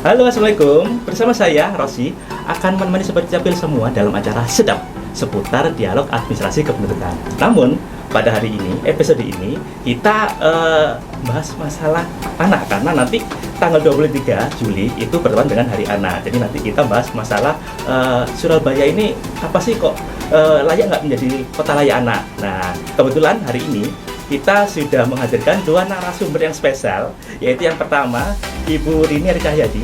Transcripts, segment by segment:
Halo, Assalamualaikum. Bersama saya, Rosi, akan menemani Sobat Capil semua dalam acara Sedap seputar dialog administrasi kependudukan. Namun, pada hari ini, episode ini, kita bahas masalah anak. Karena nanti tanggal 23 Juli itu bertepatan dengan Hari Anak. Jadi nanti kita bahas masalah Surabaya ini apa sih kok layak nggak menjadi kota layak anak. Nah, kebetulan hari ini kita sudah menghadirkan dua narasumber yang spesial, yaitu yang pertama Ibu Rini Cahyadi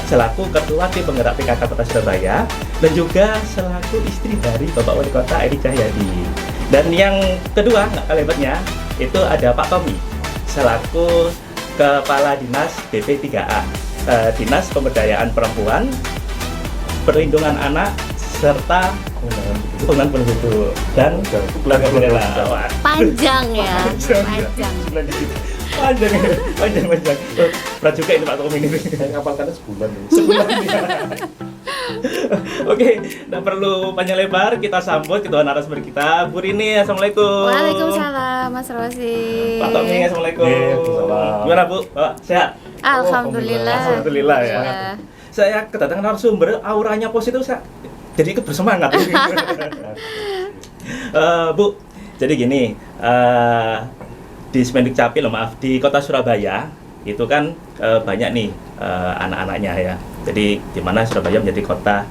selaku Ketua Tim Penggerak PKK Kota Surabaya dan juga selaku istri dari Bapak Wali Kota Edi Cahyadi. Dan yang kedua, nggak kalah hebatnya, itu ada Pak Tommy selaku Kepala Dinas BP3A, Dinas Pemberdayaan Perempuan, Perlindungan Anak, serta pengenalan penduduk dan keluarga relawan. Panjang ya, panjang. Berat juga ini Pak Tommy ini. Saya ngapalkannya sebulan. Ya. Oke, tidak perlu panjang lebar, kita sambut kedua narasumber kita. Bu Rini, Assalamualaikum. Waalaikumsalam, Mas Rosi. Pak Tommy, Assalamualaikum. Waalaikumsalam. Gimana Bu? Sehat? Alhamdulillah. Alhamdulillah ya. Saya kedatangan narasumber, auranya positif, jadi ikut bersemangat. Bu, jadi gini, di Spenduk Capil, di kota Surabaya itu kan banyak nih anak-anaknya ya. Jadi di mana Surabaya menjadi kota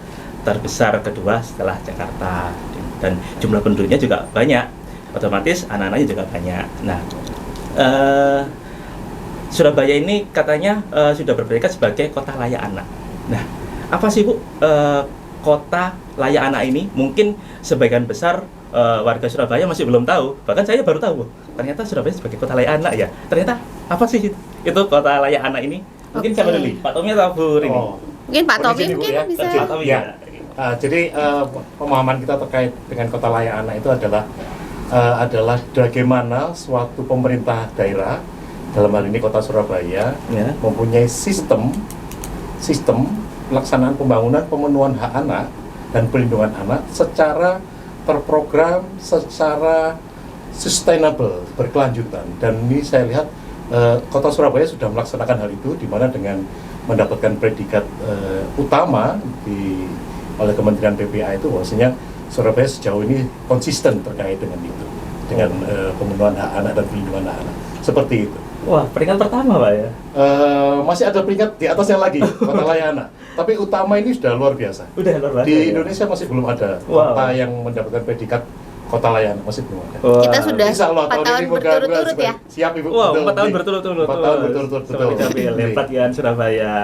terbesar kedua setelah Jakarta dan jumlah penduduknya juga banyak, otomatis anak-anaknya juga banyak. Nah, Surabaya ini katanya sudah berpredikat sebagai kota layak anak. Nah, apa sih Bu kota layak anak ini? Mungkin sebagian besar warga Surabaya masih belum tahu. Bahkan saya baru tahu, ternyata Surabaya sebagai kota layak anak ya. Ternyata apa sih itu kota layak anak ini? Mungkin siapa dulu? Pak Tommy atau Bu Rini? Mungkin Pak Tommy mungkin ya. bisa. Pak Tommy ya. Jadi pemahaman kita terkait dengan kota layak anak itu adalah bagaimana suatu pemerintah daerah, dalam hal ini kota Surabaya, mempunyai sistem pelaksanaan pembangunan pemenuhan hak anak dan perlindungan anak secara terprogram, secara sustainable, berkelanjutan. Dan ini saya lihat kota Surabaya sudah melaksanakan hal itu, di mana dengan mendapatkan predikat utama oleh Kementerian PPA itu, bahwasanya Surabaya sejauh ini konsisten terkait dengan itu, dengan pemenuhan hak anak dan perlindungan hak anak. Seperti itu. Wah, peringkat pertama Pak ya? Masih ada peringkat di atasnya lagi, kota layak anak. Tapi utama ini sudah luar biasa. Udah luar biasa. Di ya? Indonesia masih belum ada kota yang mendapatkan predikat kota layak anak, masih belum ada. Wah. Kita sudah Insya Allah 4 tahun berturut-turut ya. Siap Ibu. Wow, Betul, 4 tahun Nih. berturut-turut. 4 tahun berturut-turut. Seperti Capil, hebat ya Surabaya.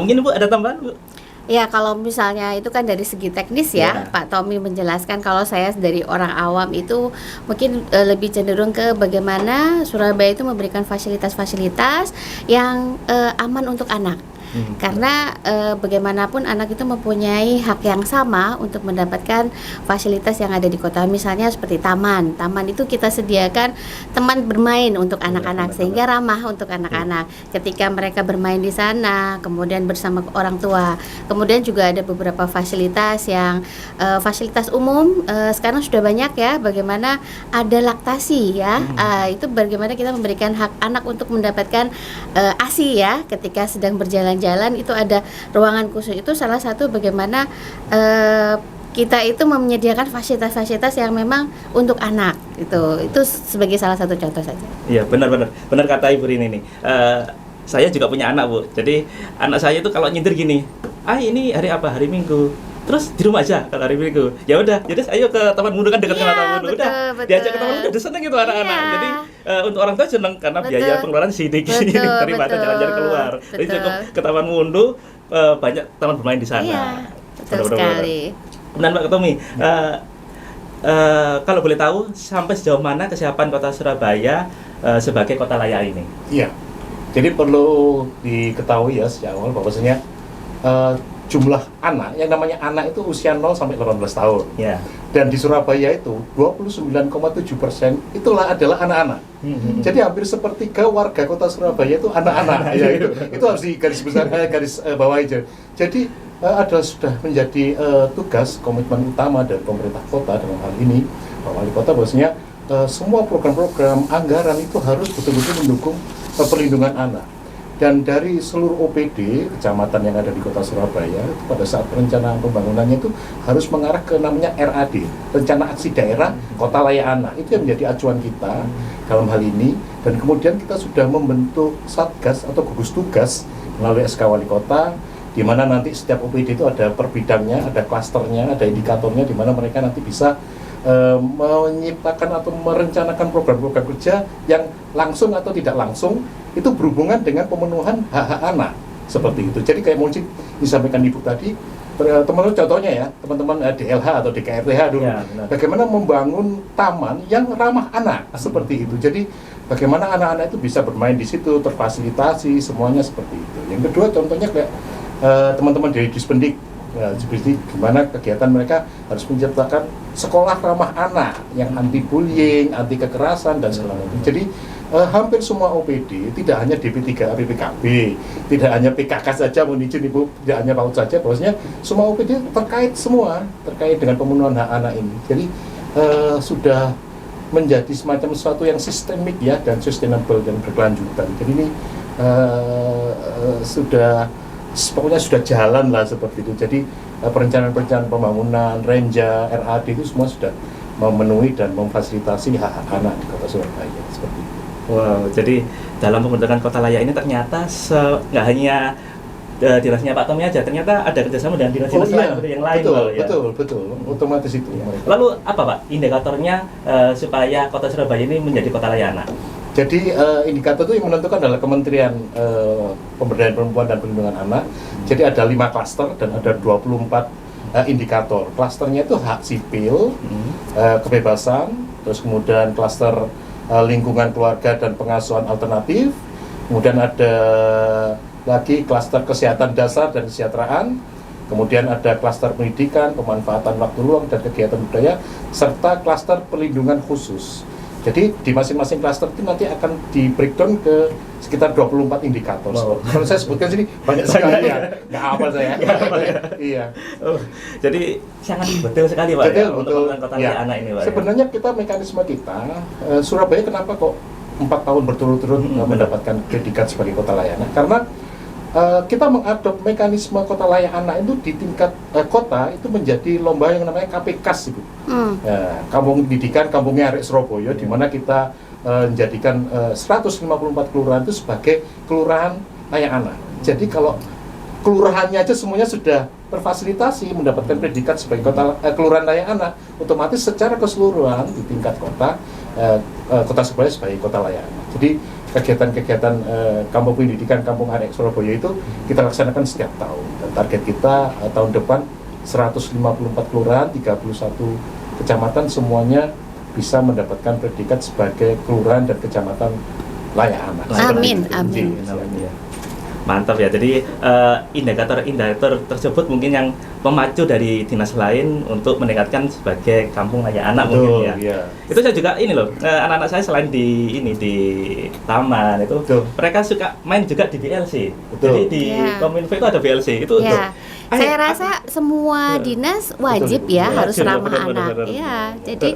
Mungkin Ibu ada tambahan Bu? Ya, kalau misalnya itu kan dari segi teknis ya, Pak Tommy menjelaskan. Kalau saya dari orang awam itu mungkin lebih cenderung ke bagaimana Surabaya itu memberikan fasilitas-fasilitas yang aman untuk anak. Karena bagaimanapun anak itu mempunyai hak yang sama untuk mendapatkan fasilitas yang ada di kota. Misalnya seperti taman itu kita sediakan teman bermain untuk anak-anak sehingga ramah untuk anak-anak. Ketika mereka bermain di sana, kemudian bersama orang tua. Kemudian juga ada beberapa fasilitas yang fasilitas umum sekarang sudah banyak ya. Bagaimana ada laktasi ya, itu bagaimana kita memberikan hak anak untuk mendapatkan ASI ya ketika sedang berjalan itu ada ruangan khusus. Itu salah satu bagaimana kita itu menyediakan fasilitas-fasilitas yang memang untuk anak. Itu sebagai salah satu contoh saja. Iya, benar kata Ibu Rini nih. Saya juga punya anak Bu. Jadi anak saya itu kalau nyindir gini, ini hari apa? Hari Minggu. Terus di rumah aja kalau hari Minggu. Ya udah, jadi ayo ke Taman Mundu, kan dekat dengan Taman Mundu. Udah, diajak ke Taman Mundu, udah seneng gitu anak-anak. Jadi untuk orang tua seneng karena biaya pengeluaran sedikit daripada jalan-jalan keluar. Jadi cukup ke Taman Mundu, banyak taman bermain di sana. Iya, betul sekali. Benar Pak Tommy. Kalau boleh tahu sampai sejauh mana kesiapan Kota Surabaya sebagai kota layak ini? Iya. Jadi perlu diketahui ya sejak awal bahwasanya jumlah anak, yang namanya anak itu usia 0 sampai 18 tahun. Ya. Dan di Surabaya itu 29,7% itulah adalah anak-anak. Jadi hampir sepertiga warga kota Surabaya itu anak-anak. Ya, itu harus di garis besar, garis bawah aja. Jadi sudah menjadi tugas komitmen utama dari pemerintah kota dalam hal ini, Pak Wali Kota, bahwasanya semua program-program anggaran itu harus betul-betul mendukung perlindungan anak. Dan dari seluruh OPD kecamatan yang ada di Kota Surabaya, pada saat perencanaan pembangunannya itu harus mengarah ke namanya RAD, Rencana Aksi Daerah Kota Layak Anak. Itu yang menjadi acuan kita dalam hal ini. Dan kemudian kita sudah membentuk satgas atau gugus tugas melalui SK Wali Kota, di mana nanti setiap OPD itu ada per bidangnya, ada klasternya, ada indikatornya, di mana mereka nanti bisa menciptakan atau merencanakan program-program kerja yang langsung atau tidak langsung itu berhubungan dengan pemenuhan hak-hak anak seperti itu. Jadi kayak mungkin disampaikan Ibu tadi, teman-teman contohnya ya, teman-teman DLH atau DKRTH dulu, Ya, bagaimana membangun taman yang ramah anak seperti itu. Jadi bagaimana anak-anak itu bisa bermain di situ, terfasilitasi semuanya seperti itu. Yang kedua contohnya kayak teman-teman dari Dispendik, seperti gimana kegiatan mereka harus menciptakan sekolah ramah anak yang anti bullying, anti kekerasan dan segala macam. Jadi hampir semua OPD, tidak hanya DP3A PPKB, tidak hanya PKK saja, mohon izin Ibu, tidak hanya PAUD saja, bahwasanya semua OPD terkait dengan pemenuhan hak anak ini. Jadi sudah menjadi semacam sesuatu yang sistemik ya, dan sustainable dan berkelanjutan. Jadi ini pokoknya sudah jalan lah seperti itu. Jadi perencanaan pembangunan, Renja, RAD itu semua sudah memenuhi dan memfasilitasi hak anak di Kota Surabaya seperti itu. Wow, jadi dalam pembentukan Kota Layak ini ternyata nggak hanya dinasnya Pak Tommy aja, ternyata ada kerjasama dengan dinas-dinas lain seperti yang lain. Betul, otomatis itu. Ya. Lalu apa Pak indikatornya supaya Kota Surabaya ini menjadi Kota Layak Anak? Jadi indikator itu yang menentukan adalah Kementerian Pemberdayaan Perempuan dan Perlindungan Anak. Jadi ada 5 klaster dan ada 24 indikator. Klasternya itu hak sipil, kebebasan, terus kemudian klaster lingkungan keluarga dan pengasuhan alternatif, kemudian ada lagi klaster kesehatan dasar dan kesejahteraan, kemudian ada klaster pendidikan, pemanfaatan waktu luang dan kegiatan budaya, serta klaster perlindungan khusus. Jadi di masing-masing klaster itu nanti akan di breakdown ke sekitar 24 indikator. Wow. Kalau saya sebutkan sini banyak sekali ya, nggak hafal saya. Iya. Oh, jadi sangat detail sekali Pak Betul, ya, untuk betul. Kota Layak Anak ini Pak. Sebenarnya kita mekanisme kita, Surabaya kenapa kok 4 tahun berturut-turut mendapatkan predikat sebagai Kota Layak Anak? Karena kita mengadop mekanisme Kota Layak Anak itu di tingkat kota itu menjadi lomba yang namanya KPKS itu. Kampung Pendidikan Kampungnya Arek Surabaya, di mana kita menjadikan 154 kelurahan itu sebagai kelurahan layak anak. Jadi kalau kelurahannya aja semuanya sudah terfasilitasi mendapatkan predikat sebagai kelurahan layak anak, otomatis secara keseluruhan di tingkat kota Kota Surabaya sebagai Kota Layak Anak. Jadi kegiatan-kegiatan Kampung Pendidikan Kampung Arek Surabaya itu kita laksanakan setiap tahun, dan target kita tahun depan 154 kelurahan, 31 kecamatan semuanya bisa mendapatkan predikat sebagai kelurahan dan kecamatan layak anak. Amin, Amin. Ya. Mantap ya. Jadi indikator tersebut mungkin yang pemacu dari dinas lain untuk meningkatkan sebagai kampung layak anak. Betul, mungkin ya. Iya. Itu saya juga ini loh, anak-anak saya selain di taman itu, Betul. mereka suka main juga di BLC. Betul. Jadi di Ya. Kominfo itu ada BLC. Itu Ya. Ayo, Saya rasa semua dinas wajib Betul, ya betul. harus Betul, ramah betul, anak. betul, betul. Ya, jadi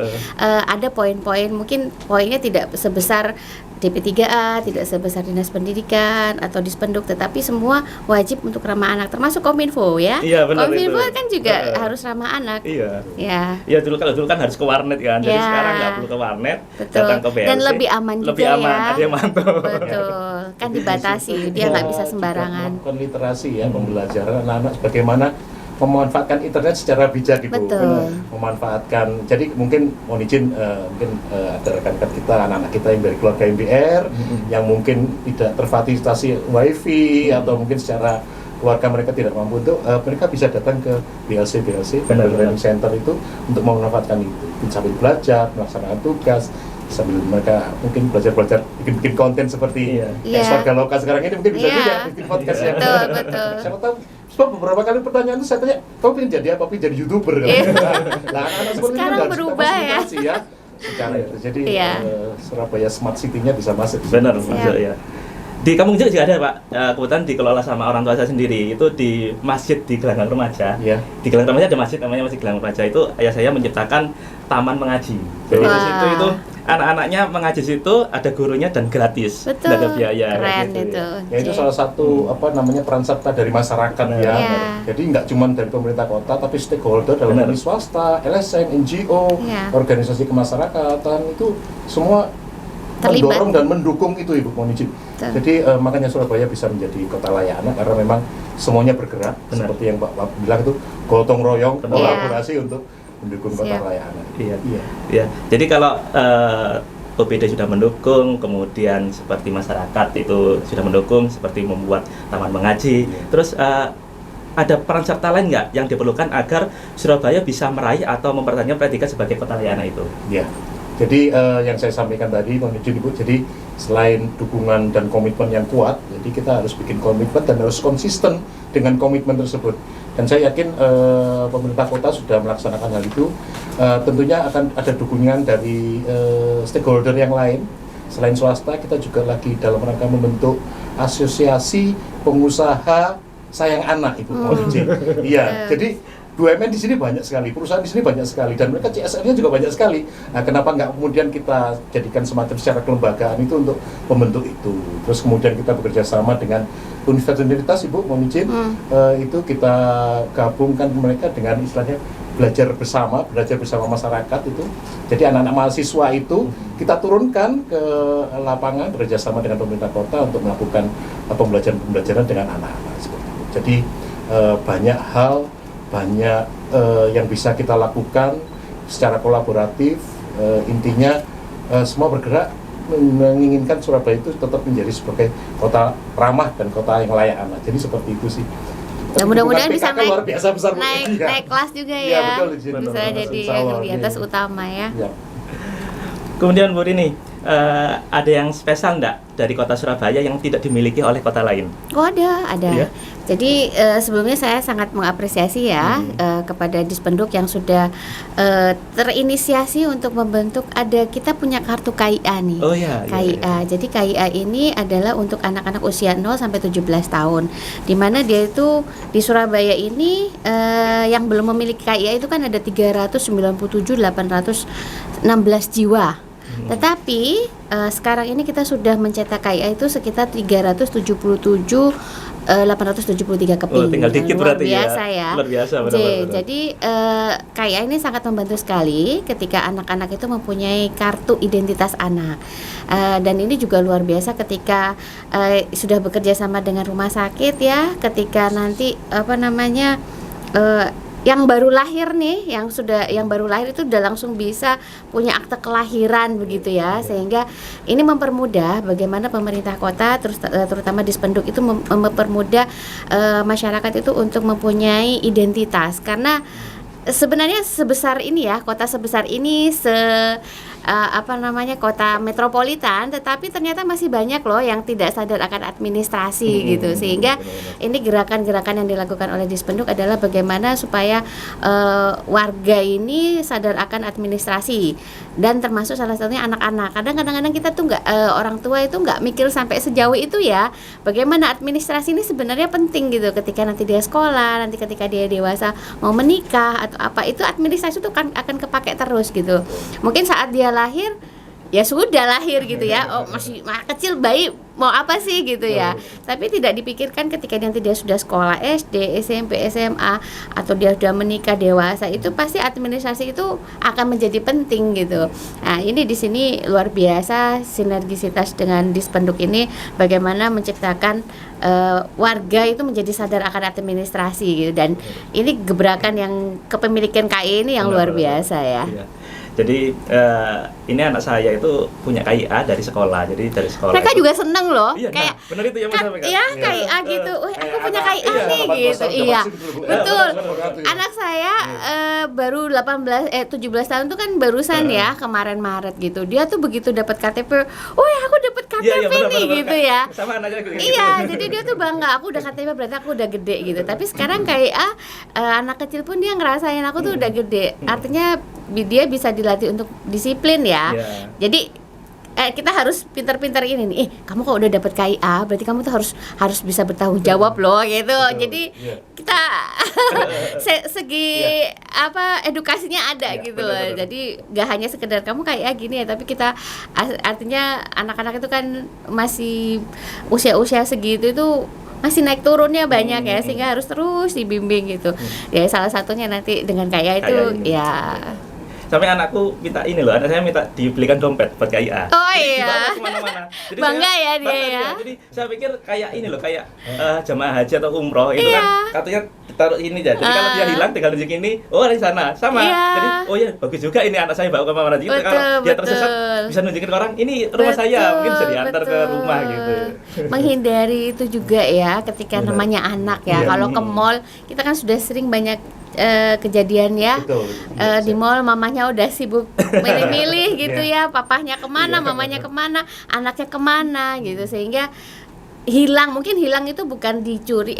ada poin-poin, mungkin poinnya tidak sebesar DP3A, tidak sebesar Dinas Pendidikan atau Dispenduk, tetapi semua wajib untuk ramah anak, termasuk Kominfo ya. Iya, benar Kominfo itu. kan juga harus ramah anak. Iya. Ya. Ya dulu kan harus ke warnet kan. Jadi Ya. sekarang nggak perlu ke warnet, Betul. datang ke BLC. Dan lebih aman juga lebih aman, ya. ada yang mantau. Betul. Kan dibatasi, dia nggak bisa sembarangan. Melakukan literasi ya, pembelajaran anak-anak bagaimana memanfaatkan internet secara bijak gitu. Betul. Memanfaatkan, jadi mungkin mohon izin ada rekan-rekan kita, anak-anak kita yang dari keluarga MBR yang mungkin tidak terfasilitasi wifi atau mungkin secara keluarga mereka tidak mampu untuk mereka bisa datang ke BLC Benar. Learning Center itu untuk memanfaatkan itu sambil belajar, melaksanakan tugas, sambil mereka mungkin belajar bikin konten seperti Iya. warga lokal sekarang ini mungkin bisa Iya. juga bikin podcast ya. Betul. Siapa tahu, sebab beberapa kali pertanyaan itu saya tanya, kau pengen jadi apa? Pengen jadi YouTuber kan? Iya. Nah, anak-anak seperti Sekarang itu harus kita berubah ya. fasilitasi ya. Secara itu. Jadi Iya. Surabaya Smart City-nya bisa masuk. Benar, Siap. masuk ya. Di Kampung Jek juga ada Pak, kebetulan dikelola sama orang tua saya sendiri. Itu di masjid di Gelanggang Remaja. Iya. Di Gelanggang Remaja ada masjid namanya Masjid Gelanggang Remaja. Itu ayah saya menciptakan taman mengaji. Jadi di Wah. situ itu anak-anaknya mengaji situ, ada gurunya dan gratis, Betul. nggak ada biaya. kayak Keren gitu, itu. Ya itu salah satu peran serta dari masyarakat ya. Iya. Jadi nggak cuma dari pemerintah kota, tapi stakeholder dalam Benar. hal ini swasta, LSM, NGO, Iya. organisasi kemasyarakatan itu semua Terlibat. mendorong dan mendukung itu Ibu mohon izin. Betul. Jadi makanya Surabaya bisa menjadi kota layak anak karena memang semuanya bergerak Benar. seperti yang Pak bilang itu gotong royong Benar. kolaborasi untuk mendukung kota Siap. layak anak. Iya. Iya. Ya, jadi kalau OPD sudah mendukung, kemudian seperti masyarakat itu sudah mendukung, seperti membuat taman mengaji, Iya. terus ada peran serta lain nggak yang diperlukan agar Surabaya bisa meraih atau mempertahankan predikat sebagai kota layak anak itu? Ya, jadi yang saya sampaikan tadi, mohon izin Ibu, jadi selain dukungan dan komitmen yang kuat, jadi kita harus bikin komitmen dan harus konsisten dengan komitmen tersebut. Dan saya yakin pemerintah kota sudah melaksanakan hal itu. Tentunya akan ada dukungan dari stakeholder yang lain. Selain swasta, kita juga lagi dalam rangka membentuk asosiasi pengusaha sayang anak, Ibu mohon izin. Iya, jadi BUMN di sini banyak sekali, perusahaan di sini banyak sekali, dan mereka CSR-nya juga banyak sekali. Nah, kenapa nggak kemudian kita jadikan semacam secara kelembagaan itu untuk membentuk itu? Terus kemudian kita bekerja sama dengan universitas, Ibu, mohon izin, itu kita gabungkan mereka dengan istilahnya belajar bersama masyarakat itu. Jadi anak-anak mahasiswa itu kita turunkan ke lapangan bekerjasama dengan pemerintah kota untuk melakukan pembelajaran dengan anak-anak seperti itu. Jadi banyak hal, banyak yang bisa kita lakukan secara kolaboratif. Intinya semua bergerak menginginkan Surabaya itu tetap menjadi sebagai kota ramah dan kota yang layak anak. Jadi seperti itu sih. Ya, mudah-mudahan bisa PKK luar biasa besar, Bu. Iya. naik kelas juga Iya, ya. betul, di situ. Bisa Betul, jadi insya Allah, kegiatan iya. utama ya. Iya. Kemudian Bu Rini, ada yang spesial nggak dari kota Surabaya yang tidak dimiliki oleh kota lain? Oh ada. Iya. Jadi sebelumnya saya sangat mengapresiasi ya kepada Dispenduk yang sudah terinisiasi untuk membentuk kita punya kartu KIA nih. Oh iya. KIA. Jadi KIA ini adalah untuk anak-anak usia 0 sampai 17 tahun. Di mana dia itu di Surabaya ini yang belum memiliki KIA itu kan ada 397.816 jiwa. Tetapi sekarang ini kita sudah mencetak KIA itu sekitar 873 keping. Tinggal dikit luar berarti biasa ya. Luar biasa benar-benar. Jadi KIA ini sangat membantu sekali ketika anak-anak itu mempunyai kartu identitas anak. Dan ini juga luar biasa ketika sudah bekerja sama dengan rumah sakit ya, ketika nanti yang baru lahir nih, yang baru lahir itu udah langsung bisa punya akte kelahiran begitu ya, sehingga ini mempermudah bagaimana pemerintah kota terutama Dispenduk itu mempermudah masyarakat itu untuk mempunyai identitas, karena sebenarnya sebesar ini ya, kota sebesar ini kota metropolitan, tetapi ternyata masih banyak loh yang tidak sadar akan administrasi gitu, sehingga ini gerakan-gerakan yang dilakukan oleh Dispenduk adalah bagaimana supaya warga ini sadar akan administrasi, dan termasuk salah satunya anak-anak. Kadang-kadang kita tuh orang tua itu nggak mikir sampai sejauh itu ya, bagaimana administrasi ini sebenarnya penting gitu ketika nanti dia sekolah, nanti ketika dia dewasa mau menikah atau apa, itu administrasi itu akan kepake terus gitu. Mungkin saat dia lahir ya sudah lahir gitu ya, masih kecil bayi mau apa sih gitu ya, tapi tidak dipikirkan ketika nanti dia sudah sekolah SD, SMP, SMA, atau dia sudah menikah dewasa, itu pasti administrasi itu akan menjadi penting gitu. Nah ini di sini luar biasa sinergisitas dengan Dispenduk ini, bagaimana menciptakan warga itu menjadi sadar akan administrasi gitu, dan ini gebrakan yang kepemilikan KIA ini yang luar biasa ya. Iya. Jadi ini anak saya itu punya KIA dari sekolah. Jadi dari sekolah Mereka itu, juga seneng loh, iya, kayak benar itu ya Mas Afik, kan? ya KIA gitu. Aku punya KIA nih gitu. Iya. Betul. Anak saya baru 17 tahun tuh kan barusan ya, kemarin Maret gitu. Dia tuh begitu dapat KTP, aku dapat KTP nih gitu ya. Sama anaknya gitu. Iya, jadi dia tuh bangga, aku udah KTP berarti aku udah gede gitu. Tapi sekarang KIA anak kecil pun dia ngerasain aku tuh udah gede. Artinya dia bisa dilatih untuk disiplin ya. Yeah. Jadi kita harus pintar-pintar ini nih. Kamu kok udah dapat KIA, berarti kamu tuh harus bisa bertanggung jawab loh gitu. Betul, Jadi iya. kita segi edukasinya ada gitu loh. benar-benar. Jadi nggak hanya sekedar kamu KIA gini ya, tapi kita artinya anak-anak itu kan masih usia-usia segitu itu masih naik turunnya banyak ya, sehingga harus terus dibimbing gitu. Ya salah satunya nanti dengan KIA itu KIA ini. ya. Sampai anakku minta ini loh, anak saya minta dibelikan dompet buat KIA. Oh Jadi iya. dibawa kemana-mana. Jadi Bangga saya- ya dia banget ya. Jadi saya pikir kayak ini loh, kayak jamaah haji atau umroh itu Iya. kan katanya taruh ini aja. Jadi kalau dia hilang tinggal nunjukin ini, oh di sana sama. Iya. Jadi oh ya bagus juga ini anak saya bawa kemana-mana. Jadi Betul, kalau dia betul. tersesat bisa nunjukin ke orang ini rumah saya, mungkin bisa diantar ke betul. rumah gitu. Menghindari itu juga ya ketika Benar. namanya anak ya. Iya. Kalau ke mall kita kan sudah sering banyak kejadian ya. Betul. Di mall mamanya udah sibuk milih-milih gitu Iya. ya, papahnya kemana, Iya. mamanya kemana, anaknya kemana gitu, sehingga mungkin hilang itu bukan diculik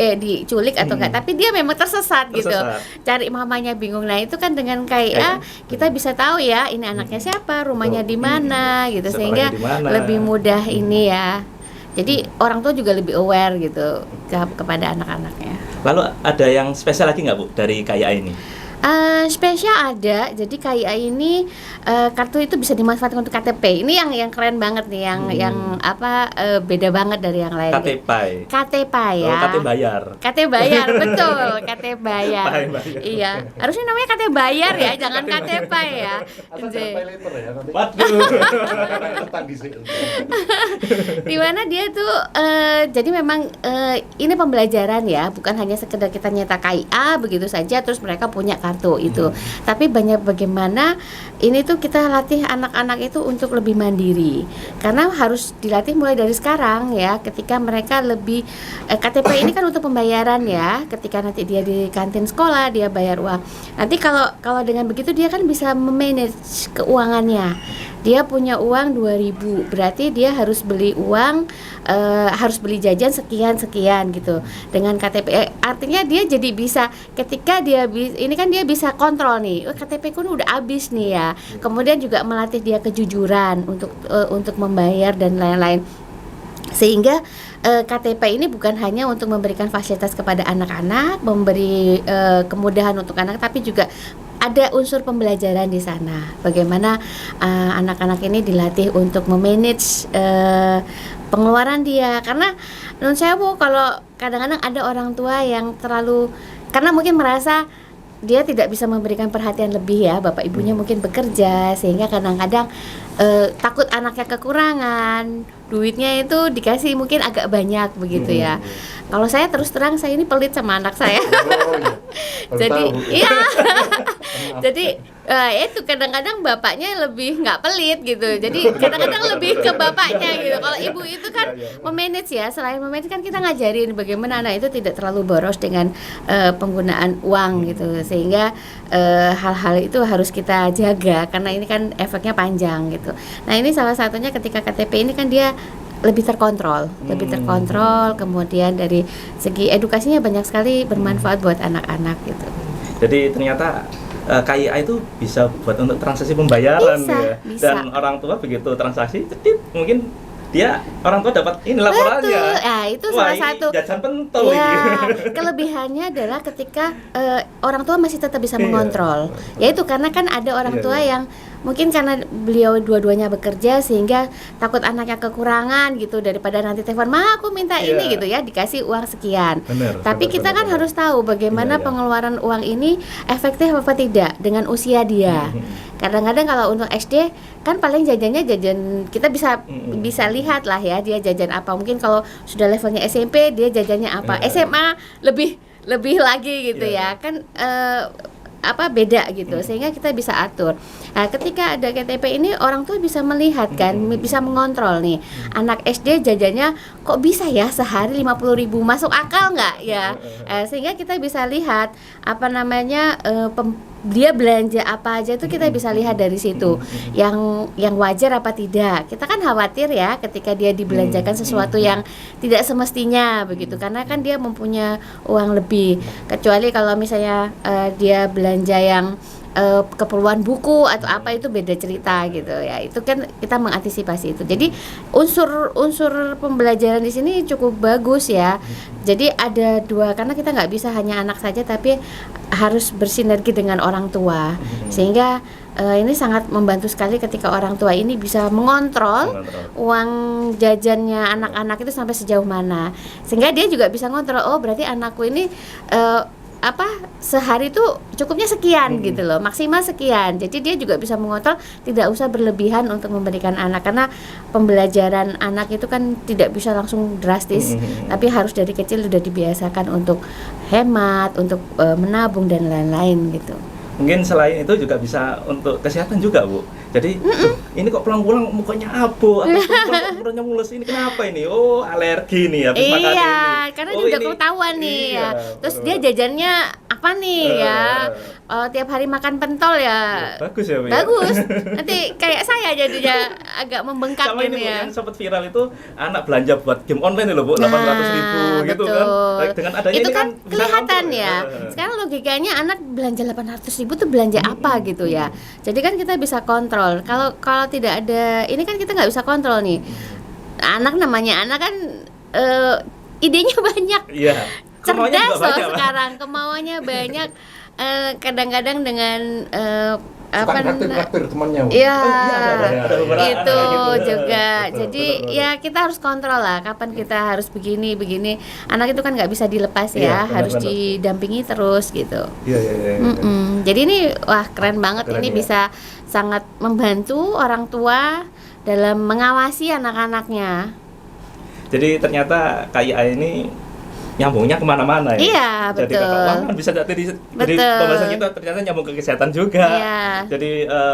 atau enggak, tapi dia memang tersesat gitu, cari mamanya bingung. Nah itu kan dengan KIA kita bisa tahu ya ini anaknya siapa, rumahnya di mana gitu, sehingga Sekolahnya di mana. lebih mudah ini ya. Jadi orang tua juga lebih aware gitu kepada anak-anaknya. Lalu ada yang spesial lagi nggak Bu dari KIA ini? Spesial ada, jadi KIA ini kartu itu bisa dimanfaatkan untuk KTP. Ini yang keren banget nih, yang beda banget dari yang lain. KTP. KTP ya. Oh, KTP bayar. KTP bayar, betul. KTP bayar. Bayar. Iya, harusnya namanya KTP bayar ya, jangan KTP ya. Atau jangan pay later ya nanti. Waduh. Ketan di sini. Di mana dia tuh jadi memang ini pembelajaran ya, bukan hanya sekedar kita nyetak KIA begitu saja terus mereka punya kartu itu. Tapi banyak bagaimana ini tuh kita latih anak-anak itu untuk lebih mandiri. Karena harus dilatih mulai dari sekarang ya, ketika mereka lebih KTP ini kan untuk pembayaran ya. Ketika nanti dia di kantin sekolah dia bayar uang. Nanti kalau dengan begitu dia kan bisa memanage keuangannya. Dia punya uang 2.000, berarti dia harus beli uang, harus beli jajan sekian gitu. Dengan KTP, artinya dia jadi bisa ketika ini kan dia bisa kontrol nih, KTP ku udah habis nih ya. Kemudian juga melatih dia kejujuran untuk membayar dan lain-lain. Sehingga KTP ini bukan hanya untuk memberikan fasilitas kepada anak-anak, memberi kemudahan untuk anak, tapi juga ada unsur pembelajaran di sana. Bagaimana anak-anak ini dilatih untuk memanage pengeluaran dia. Karena menurut saya Bu, kalau kadang-kadang ada orang tua yang terlalu, karena mungkin merasa dia tidak bisa memberikan perhatian lebih ya, bapak ibunya mungkin bekerja, sehingga kadang-kadang takut anaknya kekurangan, duitnya itu dikasih mungkin agak banyak begitu ya. Kalau saya terus terang, saya ini pelit sama anak saya. Oh, iya. Baru Jadi tahu. iya. Jadi itu kadang-kadang bapaknya lebih nggak pelit gitu. Jadi kadang-kadang lebih ke bapaknya gitu. Kalau ibu itu kan memanage ya. Selain memanage kan kita ngajarin bagaimana anak itu tidak terlalu boros dengan penggunaan uang gitu. Sehingga hal-hal itu harus kita jaga karena ini kan efeknya panjang gitu. Nah ini salah satunya ketika KTP ini kan dia lebih terkontrol, kemudian dari segi edukasinya banyak sekali bermanfaat buat anak-anak gitu. Jadi ternyata KIA itu bisa buat untuk transaksi pembayaran Bisa. Dan orang tua begitu transaksi cetit mungkin dia orang tua dapat ini laporannya. Betul. Ya, itu salah ini satu jajan pentol ya, ini. kelebihannya adalah ketika orang tua masih tetap bisa Iya. mengontrol. Yaitu karena kan ada orang tua yang mungkin karena beliau dua-duanya bekerja sehingga takut anaknya kekurangan gitu, daripada nanti telepon, "Ma, aku minta ini," gitu ya, dikasih uang sekian. Bener, Tapi kita kan harus tahu bagaimana pengeluaran uang ini efektif apa tidak dengan usia dia. Kadang-kadang kalau untuk SD kan paling jajannya jajan, kita bisa lihat lah ya dia jajan apa. Mungkin kalau sudah levelnya SMP dia jajannya apa. SMA lebih lagi gitu ya. Kan beda gitu, sehingga kita bisa atur. Nah, ketika ada KTP ini orang tua bisa melihat kan, bisa mengontrol nih. Anak SD jajannya kok bisa ya sehari 50.000, masuk akal nggak ya? Sehingga kita bisa lihat dia belanja apa aja itu kita bisa lihat dari situ. Yang wajar apa tidak. Kita kan khawatir ya ketika dia dibelanjakan sesuatu yang tidak semestinya begitu, karena kan dia mempunyai uang lebih. Kecuali kalau misalnya dia belanja yang keperluan buku atau apa itu beda cerita gitu ya. Itu kan kita mengantisipasi itu. Jadi unsur pembelajaran di sini cukup bagus ya. Jadi ada dua, karena kita nggak bisa hanya anak saja, tapi harus bersinergi dengan orang tua. Sehingga ini sangat membantu sekali ketika orang tua ini bisa mengontrol uang jajannya anak-anak itu sampai sejauh mana. Sehingga dia juga bisa ngontrol, oh berarti anakku ini sehari itu cukupnya sekian gitu loh, maksimal sekian. Jadi dia juga bisa mengontrol, tidak usah berlebihan untuk memberikan anak, karena pembelajaran anak itu kan tidak bisa langsung drastis, tapi harus dari kecil sudah dibiasakan untuk hemat, untuk menabung dan lain-lain gitu. Mungkin selain itu juga bisa untuk kesehatan juga, Bu. Jadi, ini kok pulang-pulang mukanya abu, atau pulang mukanya mulus, ini kenapa ini? Oh, alergi nih habis makan ini. Iya, karena udah ketahuan nih ya. Terus dia jajannya apa nih ya? Tiap hari makan pentol ya. Bagus ya, Bu. Bagus. Nanti kayak saya jadinya agak membengkak sama gitu ini, Bu, ya. yang sempat viral itu anak belanja buat game online loh, Bu, 800.000 gitu kan. Dengan adanya itu ini kan bisa kelihatan kontrol, ya. Sekarang logikanya anak belanja 800.000 tuh belanja apa gitu ya. Jadi kan kita bisa kontrol. Kalau tidak ada ini kan kita nggak bisa kontrol nih. Anak namanya anak kan idenya banyak. Iya. Cerdas loh sekarang, kemauannya banyak. Kadang-kadang dengan traktir temannya. Iya, ada beberapa itu gitu. juga. Betul, Jadi betul. ya kita harus kontrol lah kapan kita harus begini. Anak itu kan nggak bisa dilepas Iya, ya, harus benar-benar. didampingi terus gitu. Iya. Jadi ini wah keren banget, Keren, ini ya. bisa sangat membantu orang tua dalam mengawasi anak-anaknya. Jadi ternyata KIA ini nyambungnya kemana-mana ya. Iya, Jadi betul. keuangan bisa jadi Betul. pembahasan kita ternyata nyambung ke kesehatan juga. Iya. Jadi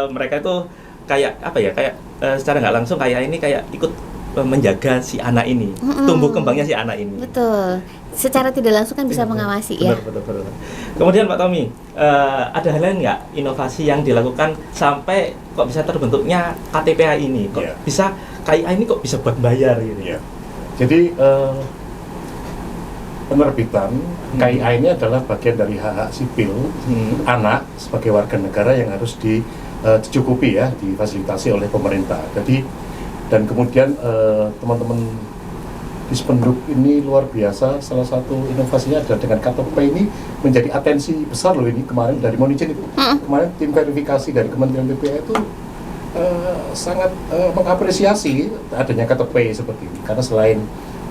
mereka itu kayak apa ya? Kayak secara nggak langsung kayak ini kayak ikut menjaga si anak ini, tumbuh kembangnya si anak ini. Betul. Secara tidak langsung kan bisa mengawasi ya. Betul. Kemudian Pak Tommy, ada hal lain nggak inovasi yang dilakukan sampai kok bisa terbentuknya KTPA ini? Kok Iya. bisa KIA ini kok bisa buat bayar gitu? Iya. Jadi penerbitan KIA ini adalah bagian dari hak-hak sipil anak sebagai warga negara yang harus dicukupi ya, difasilitasi oleh pemerintah. Jadi dan kemudian teman-teman di Spenduk ini luar biasa. Salah satu inovasinya adalah dengan KTP ini menjadi atensi besar loh ini kemarin dari Monijen itu. Kemarin tim verifikasi dari Kementerian PPA itu sangat mengapresiasi adanya KTP seperti ini, karena selain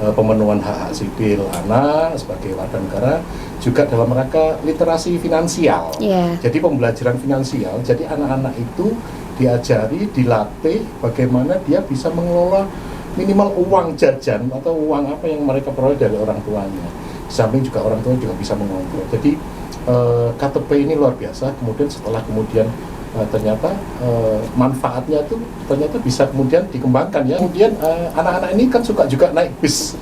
pemenuhan hak-hak sipil anak sebagai warga negara, juga dalam rangka literasi finansial. Iya. Jadi pembelajaran finansial, jadi anak-anak itu diajari, dilatih bagaimana dia bisa mengelola minimal uang jajan atau uang apa yang mereka peroleh dari orang tuanya. Di samping juga orang tua juga bisa mengontrol. Jadi KTP ini luar biasa. Kemudian setelah ternyata manfaatnya tuh ternyata bisa kemudian dikembangkan ya. Kemudian anak-anak ini kan suka juga naik bis,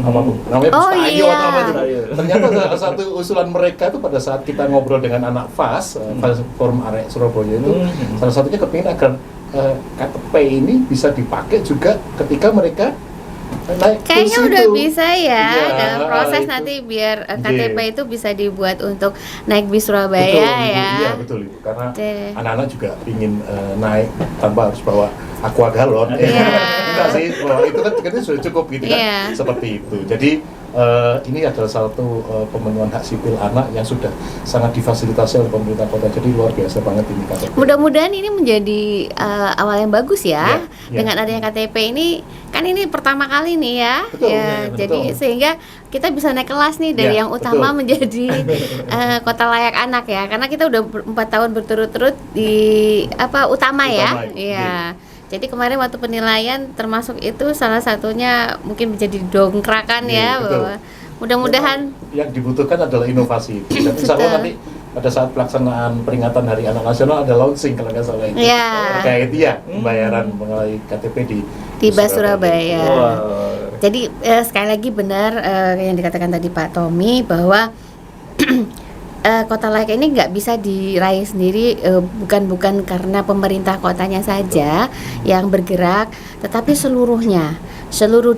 apa tuh namanya bis Oh, Tayo iya. atau apa itu. Ternyata salah satu usulan mereka itu pada saat kita ngobrol dengan anak FAS, Forum Arek Surabaya itu, salah satunya kepingin agar KTP ini bisa dipakai juga ketika mereka naik Kayaknya bus udah itu. bisa ya, Iya, dalam proses itu. nanti biar KTP Iya. itu bisa dibuat untuk naik bis Surabaya Betul, Ibu. ya. Iya betul Ibu, karena Oke. anak-anak juga ingin naik tanpa harus bawa aqua galon. Iya. Enggak sih, bahwa itu kan tiketnya sudah cukup gitu kan, Iya. seperti itu. Jadi ini adalah satu pemenuhan hak sipil anak yang sudah sangat difasilitasi oleh pemerintah kota. Jadi luar biasa banget ini KTP. Mudah-mudahan ini menjadi awal yang bagus ya. Iya. Dengan adanya KTP ini, kan ini pertama kali nih ya. Betul, Ya, betul. jadi sehingga kita bisa naik kelas nih dari Ya, yang utama betul. menjadi kota layak anak ya. Karena kita udah 4 tahun berturut-turut di utama ya. Utama, Iya. Jadi kemarin waktu penilaian termasuk itu salah satunya mungkin menjadi dongkrakan Iya, ya betul. bahwa mudah-mudahan Yang dibutuhkan adalah inovasi. Dan insya Allah nanti pada saat pelaksanaan peringatan Hari Anak Nasional ada launching kalau nggak salah itu. Iya. Terkait pembayaran melalui KTP di Bus Surabaya. Wow. Jadi sekali lagi benar yang dikatakan tadi Pak Tommy bahwa kota layak ini nggak bisa diraih sendiri, bukan karena pemerintah kotanya saja yang bergerak, tetapi seluruh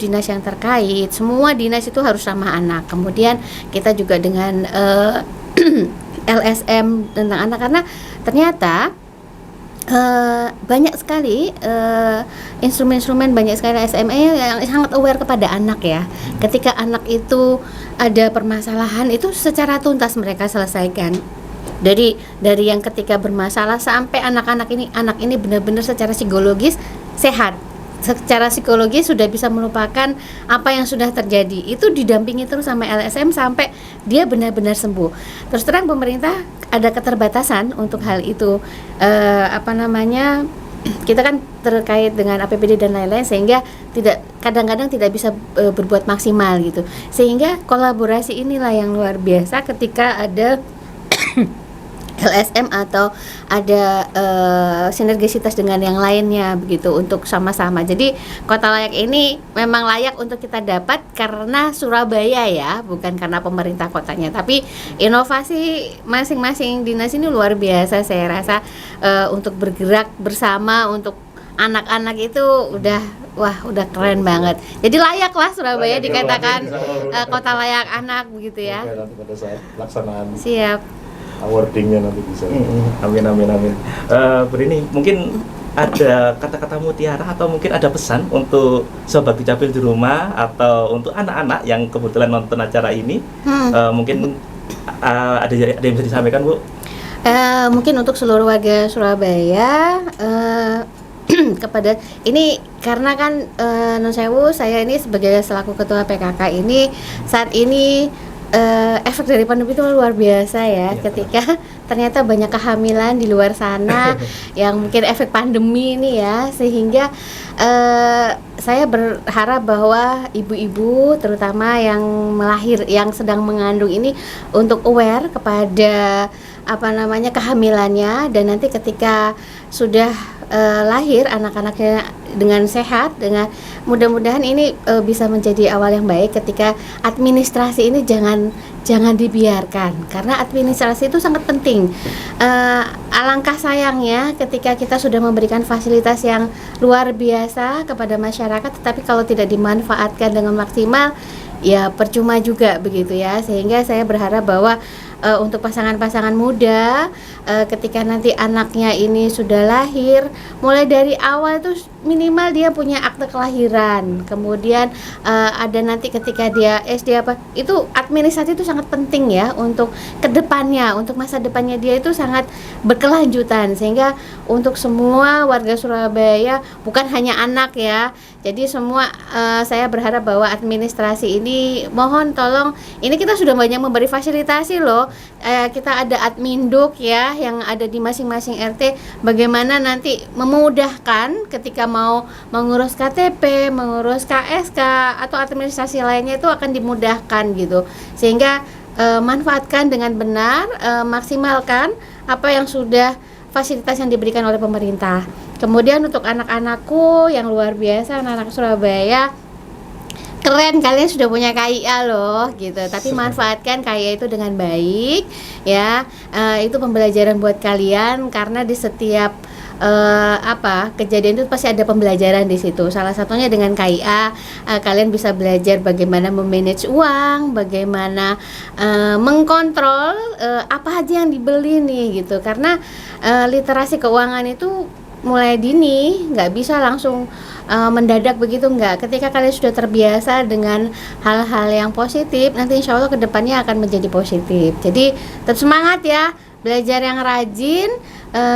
dinas yang terkait, semua dinas itu harus ramah anak. Kemudian kita juga dengan LSM tentang anak, karena ternyata banyak sekali instrumen-instrumen, banyak sekali SMA yang sangat aware kepada anak ya. Ketika anak itu ada permasalahan, itu secara tuntas mereka selesaikan. Dari yang ketika bermasalah sampai anak ini benar-benar secara psikologis sehat. Secara psikologis sudah bisa melupakan apa yang sudah terjadi. Itu didampingi terus sama LSM sampai dia benar-benar sembuh. Terus terang pemerintah ada keterbatasan untuk hal itu. Kita kan terkait dengan APBD dan lain-lain, sehingga kadang-kadang tidak bisa berbuat maksimal gitu. Sehingga kolaborasi inilah yang luar biasa ketika ada LSM atau ada sinergisitas dengan yang lainnya begitu untuk sama-sama. Jadi Kota Layak ini memang layak untuk kita dapat karena Surabaya ya, bukan karena pemerintah kotanya. Tapi inovasi masing-masing dinas ini luar biasa saya rasa, untuk bergerak bersama untuk anak-anak itu udah keren banget. Jadi layak lah Surabaya dikatakan Kota Layak Anak begitu ya. Nanti pada saat pelaksanaan. Siap. Awardingnya nanti bisa. Amin. Bu Rini, mungkin ada kata-kata mutiara atau mungkin ada pesan untuk sobat Dukcapil di rumah atau untuk anak-anak yang kebetulan nonton acara ini, mungkin ada yang bisa disampaikan, Bu? Mungkin untuk seluruh warga Surabaya, kepada ini karena kan non sewu saya ini sebagai selaku ketua PKK ini saat ini efek dari pandemi itu luar biasa ya, ketika ternyata banyak kehamilan di luar sana yang mungkin efek pandemi ini ya, sehingga saya berharap bahwa ibu-ibu terutama yang sedang mengandung ini untuk aware kepada kehamilannya, dan nanti ketika sudah lahir anak-anaknya dengan sehat, dengan mudah-mudahan ini bisa menjadi awal yang baik. Ketika administrasi ini jangan dibiarkan, karena administrasi itu sangat penting. Alangkah sayangnya ketika kita sudah memberikan fasilitas yang luar biasa kepada masyarakat, tetapi kalau tidak dimanfaatkan dengan maksimal, ya percuma juga begitu ya. Sehingga saya berharap bahwa untuk pasangan-pasangan muda, ketika nanti anaknya ini sudah lahir, mulai dari awal itu minimal dia punya akte kelahiran. Kemudian ada nanti ketika dia SD itu administrasi itu sangat penting ya untuk kedepannya, untuk masa depannya dia itu sangat berkelanjutan. Sehingga untuk semua warga Surabaya, bukan hanya anak ya, jadi semua saya berharap bahwa administrasi ini mohon tolong, ini kita sudah banyak memberi fasilitasi loh. Kita ada adminduk ya yang ada di masing-masing RT, bagaimana nanti memudahkan ketika mau mengurus KTP, mengurus KSK atau administrasi lainnya itu akan dimudahkan gitu. Sehingga manfaatkan dengan benar, maksimalkan apa yang sudah fasilitas yang diberikan oleh pemerintah. Kemudian untuk anak-anakku yang luar biasa, anak-anak Surabaya, keren kalian sudah punya KIA loh gitu. Tapi manfaatkan KIA itu dengan baik ya. Itu pembelajaran buat kalian, karena di setiap kejadian itu pasti ada pembelajaran di situ. Salah satunya dengan KIA, kalian bisa belajar bagaimana memanage uang, bagaimana mengkontrol apa aja yang dibeli nih gitu. Karena literasi keuangan itu mulai dini, nggak bisa langsung mendadak begitu, nggak. Ketika kalian sudah terbiasa dengan hal-hal yang positif, nanti insya Allah kedepannya akan menjadi positif. Jadi tetap semangat ya, belajar yang rajin,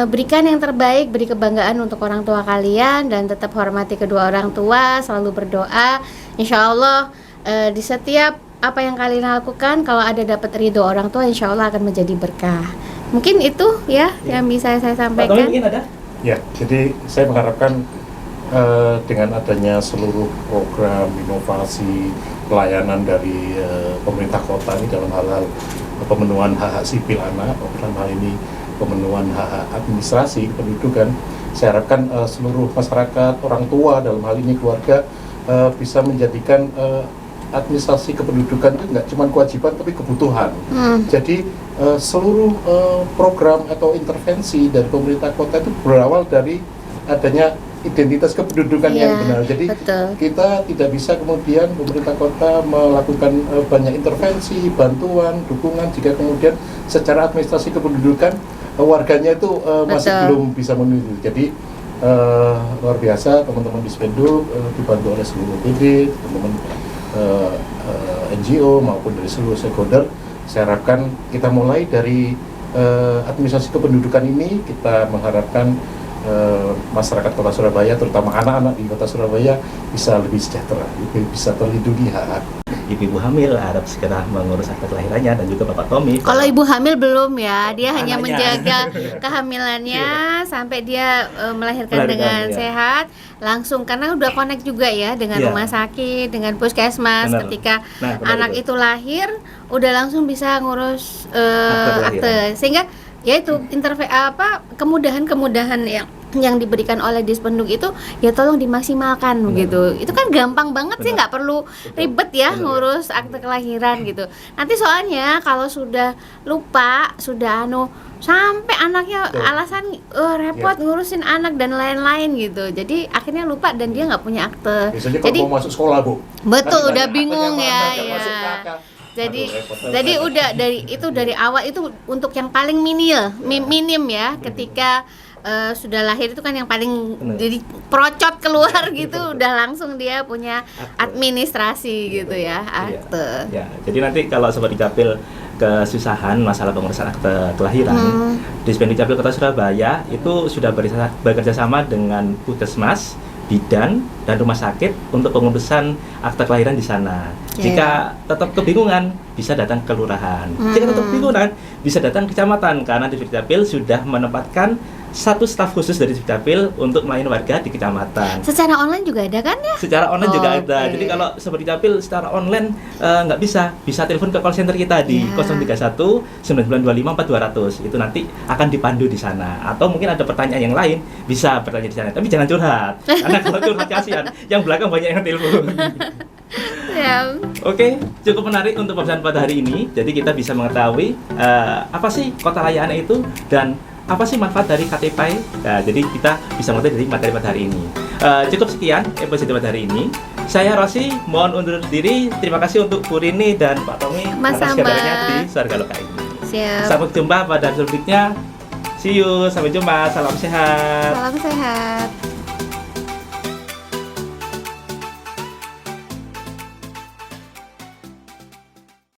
berikan yang terbaik, beri kebanggaan untuk orang tua kalian, dan tetap hormati kedua orang tua, selalu berdoa. Insya Allah di setiap apa yang kalian lakukan, kalau ada dapat ridho orang tua, insya Allah akan menjadi berkah. Mungkin itu ya yang bisa saya sampaikan. Pak Tommy, mungkin ada? Ya, jadi saya mengharapkan dengan adanya seluruh program inovasi pelayanan dari pemerintah kota ini dalam hal-hal pemenuhan hak-hak sipil anak, dalam hal ini pemenuhan hak-hak administrasi kependudukan, saya harapkan seluruh masyarakat, orang tua dalam hal ini keluarga, bisa menjadikan administrasi kependudukan itu nggak cuma kewajiban tapi kebutuhan. Jadi seluruh program atau intervensi dari pemerintah kota itu berawal dari adanya identitas kependudukan yang benar. Jadi betul. Kita tidak bisa kemudian pemerintah kota melakukan banyak intervensi, bantuan, dukungan jika kemudian secara administrasi kependudukan warganya itu masih Betul. belum bisa menuju. Jadi luar biasa teman-teman di Spenduk dibantu oleh seluruh PD, teman-teman NGO maupun dari seluruh stakeholder. Saya harapkan kita mulai dari administrasi kependudukan ini, kita mengharapkan masyarakat Kota Surabaya, terutama anak-anak di Kota Surabaya bisa lebih sejahtera, bisa terlindungi hak-hak. Ibu hamil harap segera mengurus akta kelahirannya, dan juga Bapak Tommy. Kalau ibu hamil belum ya, dia hanya Anaknya. menjaga kehamilannya sampai dia melahirkan dengan ya. sehat langsung, karena udah connect juga ya dengan Iya. rumah sakit, dengan puskesmas. Benar. Ketika Nah, benar anak itu. itu lahir, udah langsung bisa ngurus Akte akte, sehingga ya itu kemudahan-kemudahan yang diberikan oleh Dispenduk itu ya tolong dimaksimalkan gitu. Itu kan gampang banget sih, nggak perlu ribet ya Benar. ngurus akte kelahiran gitu. Nanti soalnya kalau sudah lupa, sudah sampai anaknya Betul. alasan repot ngurusin anak dan lain-lain gitu. Jadi akhirnya lupa dan dia nggak punya akte. Biasanya kalau Jadi mau masuk sekolah, Bu. betul, Nanti udah tanya, bingung "Apanya ya, mana yang ya. masuk kakak?" Jadi Aduh, repot. jadi udah dari awal itu untuk yang paling minim ya, ketika sudah lahir itu kan yang paling Benar. jadi procot keluar gitu, udah langsung dia punya Akte. administrasi gitu ya, Iya. akte. Ya, jadi nanti kalau Sobat Dukcapil kesusahan masalah pengurusan akte kelahiran, Dispenduk Dukcapil Kota Surabaya itu sudah bekerja sama dengan Puskesmas, bidan, dan rumah sakit untuk pengurusan akte kelahiran di sana. Jika tetap kebingungan, bisa datang ke kelurahan. Jika tetap kebingungan, bisa datang ke kecamatan, karena Dispenduk Dukcapil sudah menempatkan satu staf khusus dari Dispenduk Dukcapil untuk melayani warga di kecamatan. Secara online juga ada kan ya? Secara online juga ada. Oke. Jadi kalau Sobat Dukcapil secara online nggak bisa telepon ke call center kita di Ya. 031 9925 4200. Itu nanti akan dipandu di sana. Atau mungkin ada pertanyaan yang lain, bisa bertanya di sana. Tapi jangan curhat. Karena kalau curhat kasihan, yang belakang banyak yang telepon. Ya. Oke, cukup menarik untuk pembahasan pada hari ini. Jadi kita bisa mengetahui apa sih kota layak anak itu dan apa sih manfaat dari KTP. Nah, jadi kita bisa mengetahui dari materi pada hari ini. Cukup sekian episode pada hari ini. Saya Rosi, mohon undur diri. Terima kasih untuk Bu Rini dan Pak Tommy atas Sama-sama. kehadirannya di Suarga Loka ini. Siap. Sampai jumpa pada episode berikutnya. See you, sampai jumpa. Salam sehat. Salam sehat.